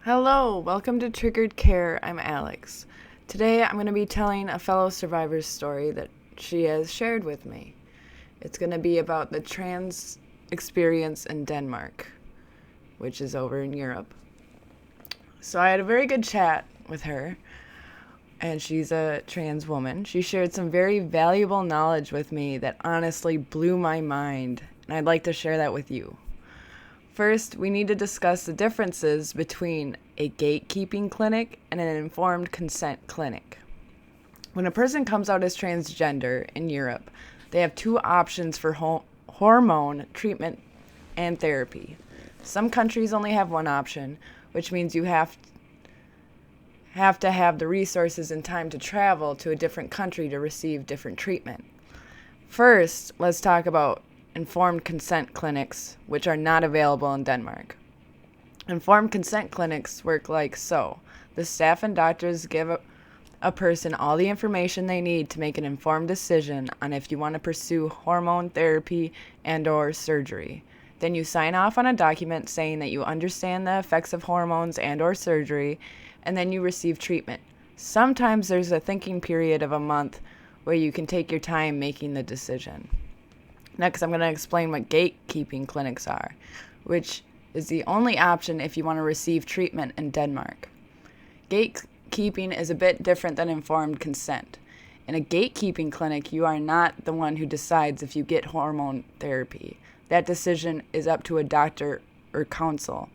Hello, welcome to Triggered Care. I'm Alex. Today I'm going to be telling a fellow survivor's story that she has shared with me. It's going to be about the trans experience in Denmark, which is over in Europe. So I had a very good chat with her, and she's a trans woman. She shared some very valuable knowledge with me that honestly blew my mind, and I'd like to share that with you. First, we need to discuss the differences between a gatekeeping clinic and an informed consent clinic. When a person comes out as transgender in Europe, they have two options for hormone treatment and therapy. Some countries only have one option, which means you have to have the resources and time to travel to a different country to receive different treatment. First, let's talk about informed consent clinics, which are not available in Denmark. Informed consent clinics work like so. The staff and doctors give a person all the information they need to make an informed decision on if you want to pursue hormone therapy and/or surgery. Then you sign off on a document saying that you understand the effects of hormones and/or surgery, and then you receive treatment. Sometimes there's a thinking period of a month where you can take your time making the decision. Next, I'm going to explain what gatekeeping clinics are, which is the only option if you want to receive treatment in Denmark. Gatekeeping is a bit different than informed consent. In a gatekeeping clinic, you are not the one who decides if you get hormone therapy. That decision is up to a doctor or counsel.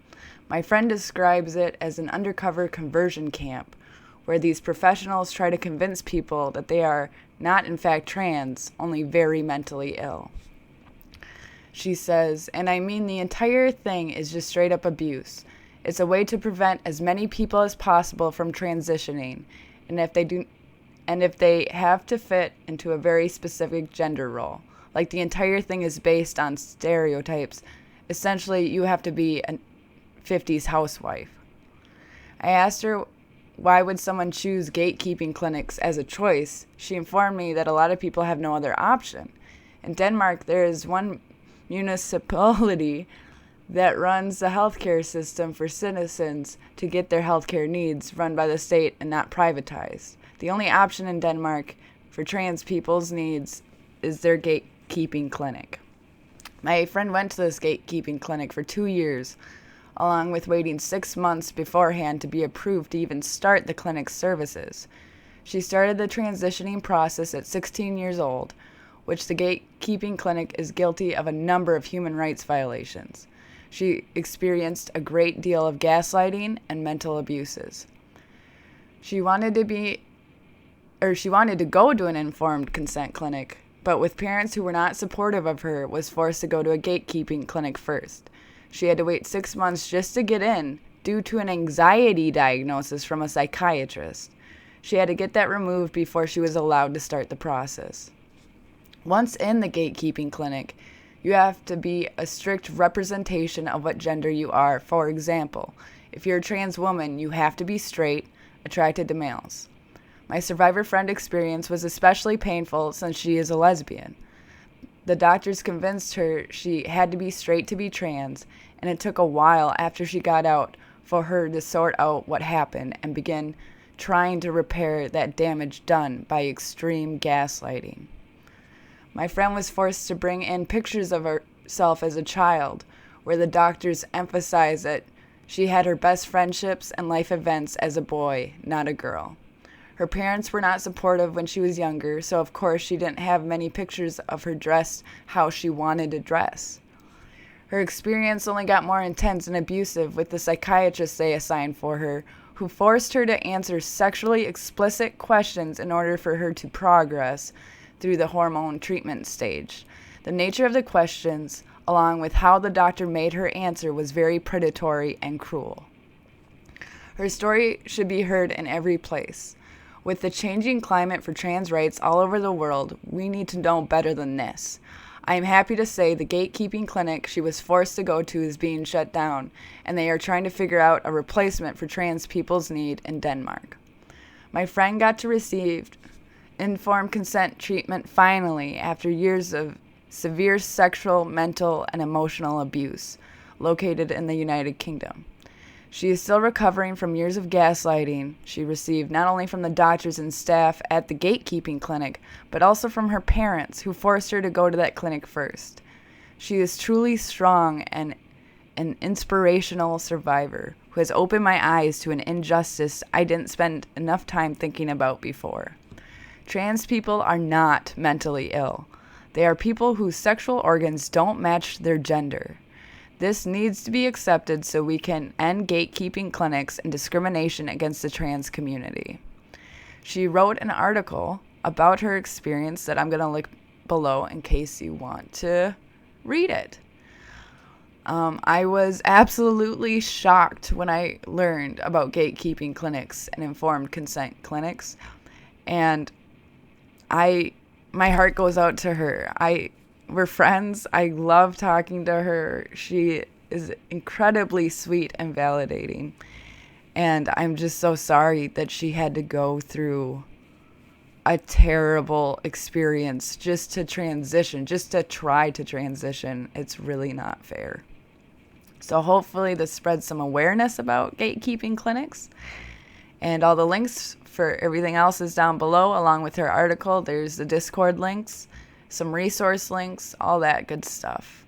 My friend describes it as an undercover conversion camp, where these professionals try to convince people that they are not in fact trans, only very mentally ill. She says, and I mean the entire thing is just straight up abuse. It's a way to prevent as many people as possible from transitioning, and if they have to fit into a very specific gender role. Like the entire thing is based on stereotypes. Essentially, you have to be a 50s housewife. I asked her why would someone choose gatekeeping clinics as a choice. She informed me that a lot of people have no other option. In Denmark, there is one municipality that runs the healthcare system for citizens to get their healthcare needs run by the state and not privatized. The only option in Denmark for trans people's needs is their gatekeeping clinic. My friend went to this gatekeeping clinic for 2 years, along with waiting 6 months beforehand to be approved to even start the clinic's services. She started the transitioning process at 16 years old, which the gatekeeping clinic is guilty of a number of human rights violations. She experienced a great deal of gaslighting and mental abuses. She wanted to go to an informed consent clinic, but with parents who were not supportive of her, was forced to go to a gatekeeping clinic first. She had to wait 6 months just to get in due to an anxiety diagnosis from a psychiatrist. She had to get that removed before she was allowed to start the process. Once in the gatekeeping clinic, you have to be a strict representation of what gender you are. For example, if you're a trans woman, you have to be straight, attracted to males. My survivor friend experience was especially painful since she is a lesbian. The doctors convinced her she had to be straight to be trans, and it took a while after she got out for her to sort out what happened and begin trying to repair that damage done by extreme gaslighting. My friend was forced to bring in pictures of herself as a child, where the doctors emphasized that she had her best friendships and life events as a boy, not a girl. Her parents were not supportive when she was younger, so of course she didn't have many pictures of her dressed how she wanted to dress. Her experience only got more intense and abusive with the psychiatrist they assigned for her, who forced her to answer sexually explicit questions in order for her to progress through the hormone treatment stage. The nature of the questions, along with how the doctor made her answer, was very predatory and cruel. Her story should be heard in every place. With the changing climate for trans rights all over the world, we need to know better than this. I am happy to say the gatekeeping clinic she was forced to go to is being shut down, and they are trying to figure out a replacement for trans people's need in Denmark. My friend got to receive informed consent treatment finally after years of severe sexual, mental, and emotional abuse, located in the United Kingdom. She is still recovering from years of gaslighting she received not only from the doctors and staff at the Gatekeeping Clinic, but also from her parents who forced her to go to that clinic first. She is truly strong and an inspirational survivor who has opened my eyes to an injustice I didn't spend enough time thinking about before. Trans people are not mentally ill. They are people whose sexual organs don't match their gender. This needs to be accepted so we can end gatekeeping clinics and discrimination against the trans community. She wrote an article about her experience that I'm going to link below in case you want to read it. I was absolutely shocked when I learned about gatekeeping clinics and informed consent clinics, and my heart goes out to her. We're friends. I love talking to her. She is incredibly sweet and validating, and I'm just so sorry that she had to go through a terrible experience just to transition, just to try to transition. It's really not fair. So hopefully this spreads some awareness about gatekeeping clinics. And all the links for everything else is down below, along with her article. There's the Discord links, some resource links, all that good stuff.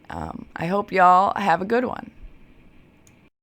I hope y'all have a good one.